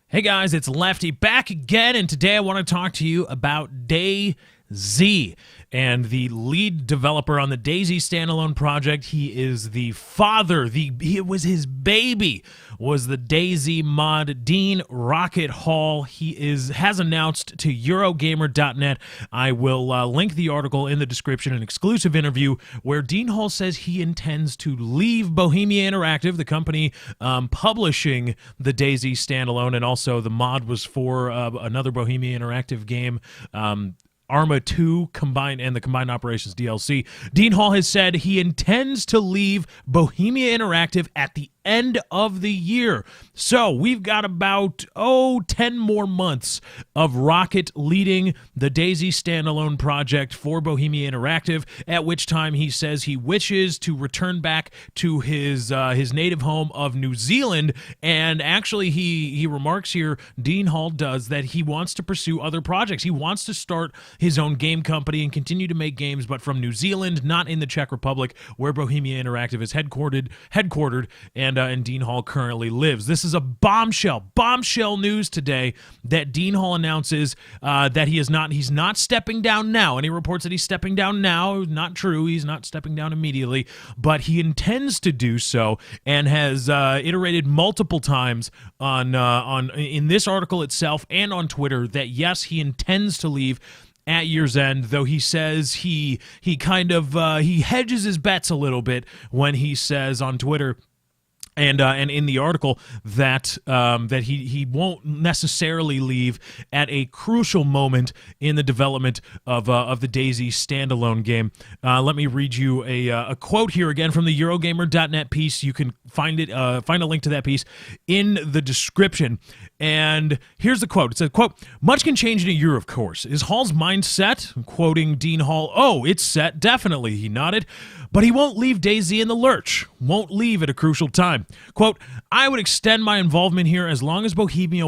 Hey guys, it's Lefty back again, and today I want to talk to you about DayZ. And the lead developer on the DayZ standalone project, he is the father, it was his baby, was the DayZ mod, Dean Rocket Hall. He has announced to Eurogamer.net. I will link the article in the description, an exclusive interview where Dean Hall says he intends to leave Bohemia Interactive, the company publishing the DayZ standalone, and also the mod was for another Bohemia Interactive game, Arma 2 combined and the Combined Operations DLC. Dean Hall has said he intends to leave Bohemia Interactive at the end of the year. So we've got about 10 more months of Rocket leading the DayZ standalone project for Bohemia Interactive, at which time he says he wishes to return back to his native home of New Zealand. And actually he remarks here, Dean Hall does, that he wants to pursue other projects. He wants to start his own game company and continue to make games, but from New Zealand, not in the Czech Republic, where Bohemia Interactive is headquartered, and Dean Hall currently lives. This is a bombshell news today that Dean Hall announces that he's not stepping down now. Any reports that he's stepping down now, not true. He's not stepping down immediately, but he intends to do so, and has iterated multiple times on in this article itself and on Twitter that yes, he intends to leave at year's end, though he says he kind of he hedges his bets a little bit when he says on Twitter and in the article that he won't necessarily leave at a crucial moment in the development of the DayZ standalone game. Let me read you a quote here again from the Eurogamer.net piece. You can find a link to that piece in the description. And here's the quote. It says, quote, "Much can change in a year, of course. Is Hall's mind set?" I'm quoting Dean Hall. "Oh, it's set, definitely," he nodded. "But he won't leave DayZ in the lurch. Won't leave at a crucial time. Quote, I would extend my involvement here as long as Bohemia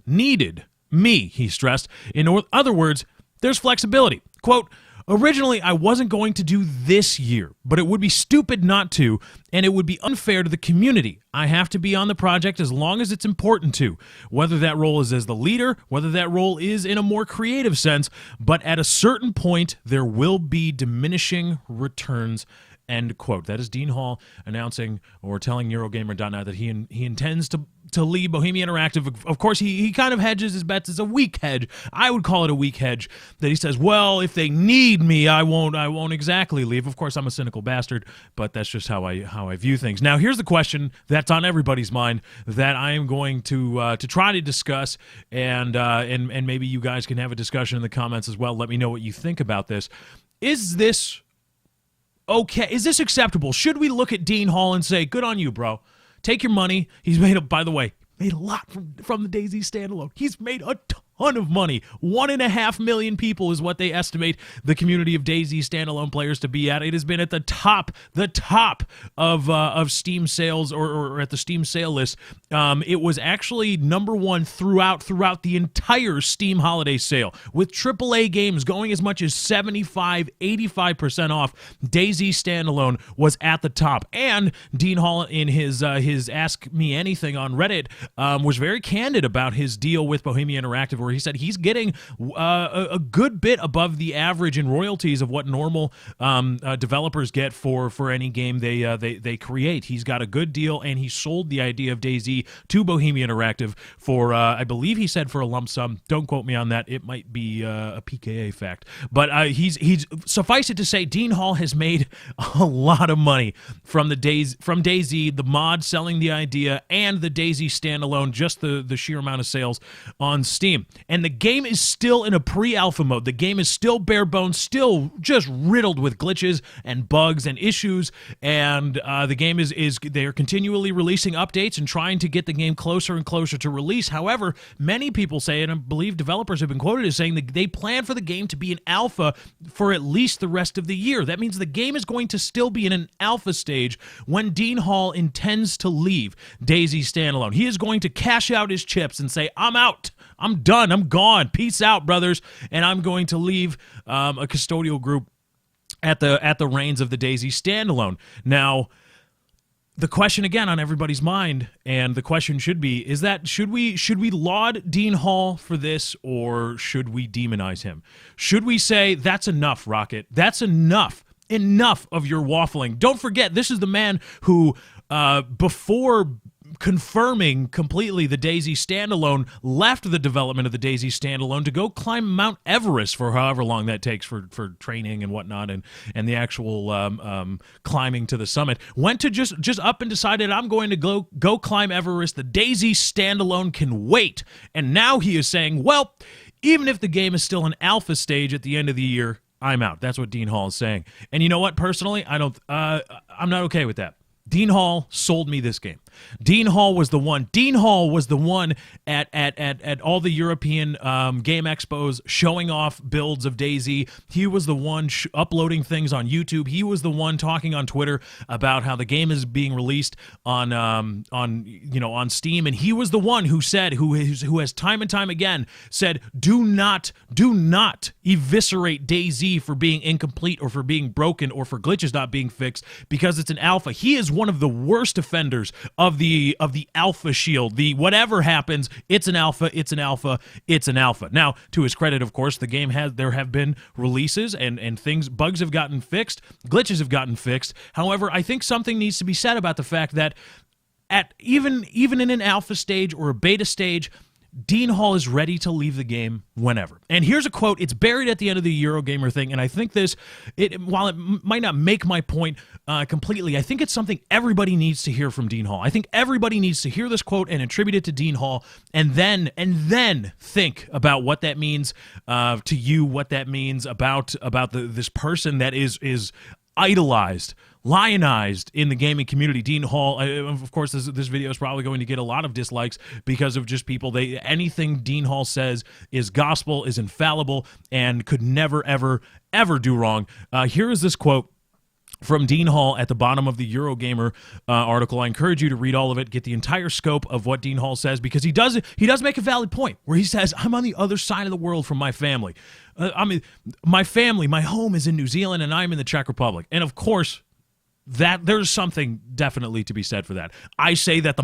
needed me," he stressed. In other words, there's flexibility. Quote, "Originally, I wasn't going to do this year, but it would be stupid not to, and it would be unfair to the community. I have to be on the project as long as it's important to, whether that role is as the leader, whether that role is in a more creative sense, but at a certain point, there will be diminishing returns." End quote. That is Dean Hall announcing or telling Eurogamer.net that he intends to leave Bohemia Interactive. Of course, he kind of hedges his bets. It's a weak hedge. I would call it a weak hedge that he says, well, if they need me, I won't exactly leave. Of course, I'm a cynical bastard, but that's just how I view things. Now, here's the question that's on everybody's mind that I am going to try to discuss, and maybe you guys can have a discussion in the comments as well. Let me know what you think about this. Is this okay? Is this acceptable? Should we look at Dean Hall and say, good on you, bro? Take your money. He's by the way, made a lot from the DayZ standalone. He's made a ton of money. 1.5 million people is what they estimate the community of DayZ standalone players to be at. It has been at the top of Steam sales or at the Steam sale list. It was actually #1 throughout the entire Steam holiday sale, with AAA games going as much as 75-85% off. DayZ standalone was at the top, and Dean Hall in his Ask Me Anything on Reddit was very candid about his deal with Bohemia Interactive, where he said he's getting a good bit above the average in royalties of what normal developers get for any game they create. He's got a good deal, and he sold the idea of DayZ to Bohemia Interactive for I believe he said for a lump sum. Don't quote me on that. It might be a PKA fact, but he's suffice it to say, Dean Hall has made a lot of money from DayZ, the mod selling the idea, and the DayZ standalone, just the sheer amount of sales on Steam. And the game is still in a pre-alpha mode. The game is still bare bones, still just riddled with glitches and bugs and issues. And the game they are continually releasing updates and trying to get the game closer and closer to release. However, many people say, and I believe developers have been quoted as saying that they plan for the game to be in alpha for at least the rest of the year. That means the game is going to still be in an alpha stage when Dean Hall intends to leave DayZ standalone. He is going to cash out his chips and say, I'm out. I'm done. I'm gone. Peace out, brothers. And I'm going to leave a custodial group at the reins of the DayZ standalone. Now, the question again on everybody's mind, and the question should be, is that should we laud Dean Hall for this, or should we demonize him? Should we say, that's enough, Rocket? That's enough. Enough of your waffling. Don't forget, this is the man who, before confirming completely the DayZ standalone, left the development of the DayZ standalone to go climb Mount Everest for however long that takes for training and whatnot, and the actual climbing to the summit. Went to just up and decided, I'm going to go climb Everest. The DayZ standalone can wait. And now he is saying, well, even if the game is still in alpha stage at the end of the year, I'm out. That's what Dean Hall is saying. And you know what? Personally, I'm not okay with that. Dean Hall sold me this game. Dean Hall was the one. Dean Hall was the one at all the European game expos showing off builds of DayZ. He was the one uploading things on YouTube. He was the one talking on Twitter about how the game is being released on Steam. And he was the one who said, who has time and time again said, do not eviscerate DayZ for being incomplete or for being broken or for glitches not being fixed because it's an alpha. He is one of the worst offenders of the alpha shield. The whatever happens, it's an alpha, it's an alpha, it's an alpha. Now, to his credit, of course, the game there have been releases and things, bugs have gotten fixed, glitches have gotten fixed. However, I think something needs to be said about the fact that at even in an alpha stage or a beta stage, Dean Hall is ready to leave the game whenever. And here's a quote. It's buried at the end of the Eurogamer thing, and I think while it might not make my point completely, I think it's something everybody needs to hear from Dean Hall. I think everybody needs to hear this quote and attribute it to Dean Hall, and then think about what that means to you, what that means about this person that is idolized, lionized in the gaming community. Dean Hall, of course, this video is probably going to get a lot of dislikes because of just people. Anything Dean Hall says is gospel, is infallible, and could never, ever, ever do wrong. Here is this quote from Dean Hall at the bottom of the Eurogamer article. I encourage you to read all of it, get the entire scope of what Dean Hall says, because he does make a valid point where he says, I'm on the other side of the world from my family. My family, my home is in New Zealand, and I'm in the Czech Republic. And of course, that there's something definitely to be said for that. I say that the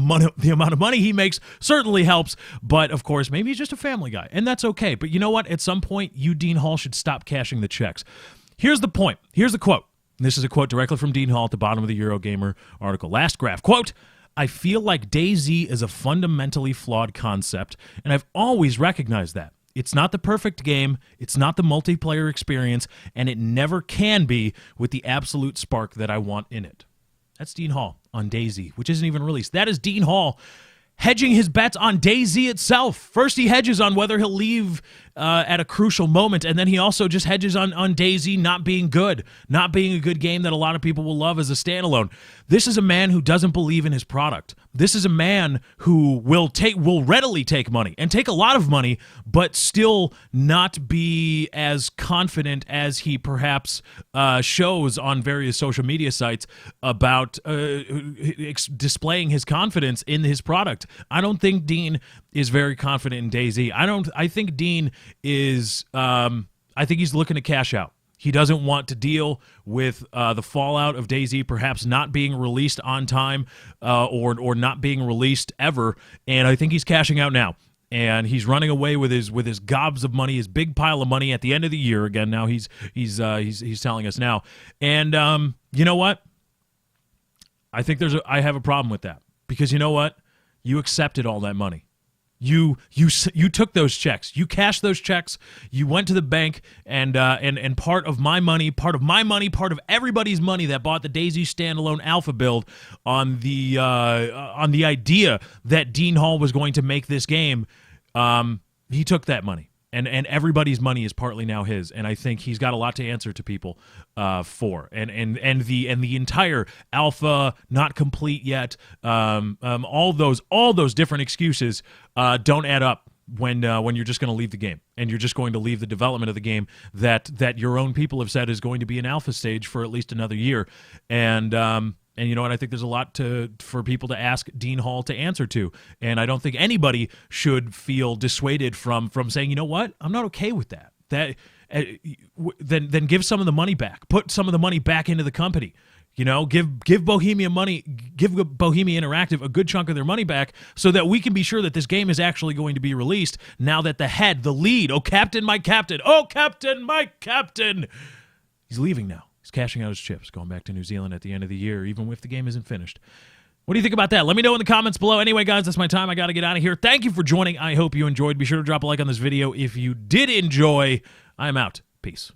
amount of money he makes certainly helps, but of course, maybe he's just a family guy, and that's okay. But you know what? At some point, you, Dean Hall, should stop cashing the checks. Here's the point. Here's the quote. This is a quote directly from Dean Hall at the bottom of the Eurogamer article. Last graph. Quote, I feel like DayZ is a fundamentally flawed concept, and I've always recognized that. It's not the perfect game, it's not the multiplayer experience, and it never can be with the absolute spark that I want in it. That's Dean Hall on DayZ, which isn't even released. That is Dean Hall hedging his bets on DayZ itself. First, he hedges on whether he'll leave at a crucial moment, and then he also just hedges on DayZ not being good, not being a good game that a lot of people will love as a standalone. This is a man who doesn't believe in his product. This is a man who will readily take money, and take a lot of money, but still not be as confident as he perhaps shows on various social media sites about displaying his confidence in his product. I don't think Dean is very confident in DayZ. I think Dean is, I think he's looking to cash out. He doesn't want to deal with the fallout of DayZ perhaps not being released on time or not being released ever, and I think he's cashing out now. And he's running away with his gobs of money, his big pile of money at the end of the year. Again, now he's telling us now. And you know what? I think I have a problem with that, because you know what? You accepted all that money. You took those checks. You cashed those checks. You went to the bank, and part of my money, part of everybody's money that bought the DayZ standalone alpha build on the idea that Dean Hall was going to make this game. He took that money. And everybody's money is partly now his, and I think he's got a lot to answer to people for. And the entire alpha not complete yet, all those different excuses don't add up when you're just going to leave the game, and you're just going to leave the development of the game that your own people have said is going to be an alpha stage for at least another year. And you know what? I think there's a lot for people to ask Dean Hall to answer to. And I don't think anybody should feel dissuaded from saying, you know what? I'm not okay with that. Then give some of the money back. Put some of the money back into the company. You know, give Bohemia money, give Bohemia Interactive a good chunk of their money back so that we can be sure that this game is actually going to be released now that the lead, oh, captain, my captain, he's leaving now. He's cashing out his chips, going back to New Zealand at the end of the year, even if the game isn't finished. What do you think about that? Let me know in the comments below. Anyway, guys, that's my time. I got to get out of here. Thank you for joining. I hope you enjoyed. Be sure to drop a like on this video if you did enjoy. I'm out. Peace.